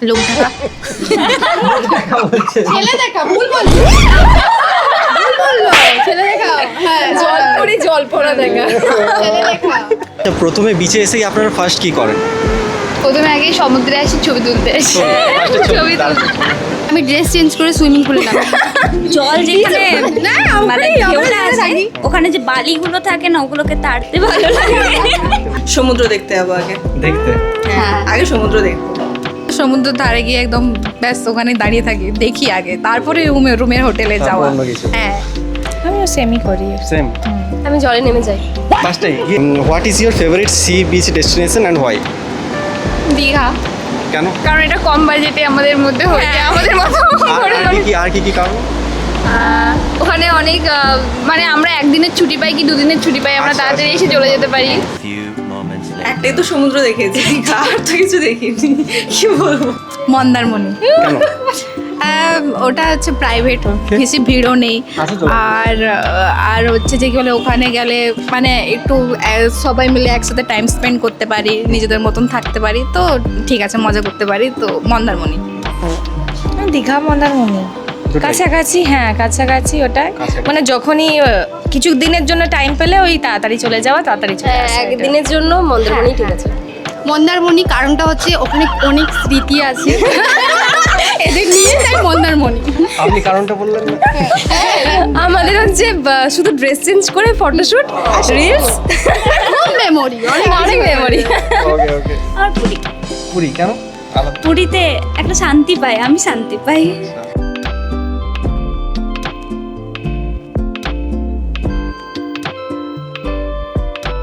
লোক দেখা। ছেলে দেখা ভুল বললি, ভুল বললো, ছেলে দেখা, হ্যাঁ জলপড়া দেখা। ছেলে দেখা। প্রথমে বিচে এসেই আপনারা ফার্স্ট কি করেন? প্রথমে আগে সমুদ্রে আসি, ছবি তুলতে আসি। ছবি তুলতে আমি ড্রেস চেঞ্জ করে সুইমিং পুলে নামি। জল যেখানে না মানে ঢেউটা আছে ওখানে যে বালিগুলো থাকে না ওগুলোকে তাড়তে ভালো লাগে। সমুদ্র দেখতে যাবো আগে, দেখতে। হ্যাঁ আগে সমুদ্র দেখবো। সমুদ্র ধারে গিয়ে একদম ব্যাস ওখানে দাঁড়িয়ে থাকি, দেখি আগে, তারপরে রুমের হোটেলে তারপর যাওয়া। অন্য কিছু। হ্যাঁ আমিও সেমই করি। সেম। আমি জলে নেমে যাই। ফার্স্টে what is your favourite sea beach destination and why? Digha, কেন? কারণ এটা কম বাজেটে আমাদের মধ্যে হয়ে যায়, আমাদের মতো করে আর কি কারণ? ওখানে অনেক মানে আমরা একদিনের ছুটি পাই কি দুদিনের ছুটি পাই, আমরা আচ্ছা, তাড়াতাড়ি এসে চলে যেতে পারি। একটাই তো সমুদ্র দেখেছি, আর তো কিছু দেখিনি, কি বলবো। মন্দারমণি, কেন? ওটা হচ্ছে প্রাইভেট, বেশি ভিড়ও নেই, আচ্ছা তো। আর হচ্ছে যে কি বলে ওখানে গেলে মানে একটু সবাই মিলে একসাথে টাইম স্পেন্ড করতে পারি, নিজেদের মতন থাকতে পারি, তো ঠিক আছে মজা করতে পারি, তো মন্দারমণি। দীঘা মন্দারমণি কাছাকাছি, হ্যাঁ কাছাকাছি ওটাই, কাছাকাছি। মানে যখনই কিছু দিনের জন্য টাইম পেলে ওই তাড়াতাড়ি চলে যাওয়া, তাড়াতাড়ি চলে আসা, ওইটা। একদিনের জন্য মন্দারমণি ঠিক আছে। মন্দারমণি কারণটা হচ্ছে ওখানে অনেক স্মৃতি আছে এদের নিয়ে, তাই মন্দারমণি। আপনি কারণটা বললেন না? আমাদের হচ্ছে শুধু ড্রেস চেঞ্জ করে ফটোশুট, রিলস, খুব মেমোরি, অনেক মেমোরি। ওকে ওকে। আর পুরী, পুরী কেন? আলাদা। পুরীতে একটা শান্তি পাই, আমি শান্তি পাই।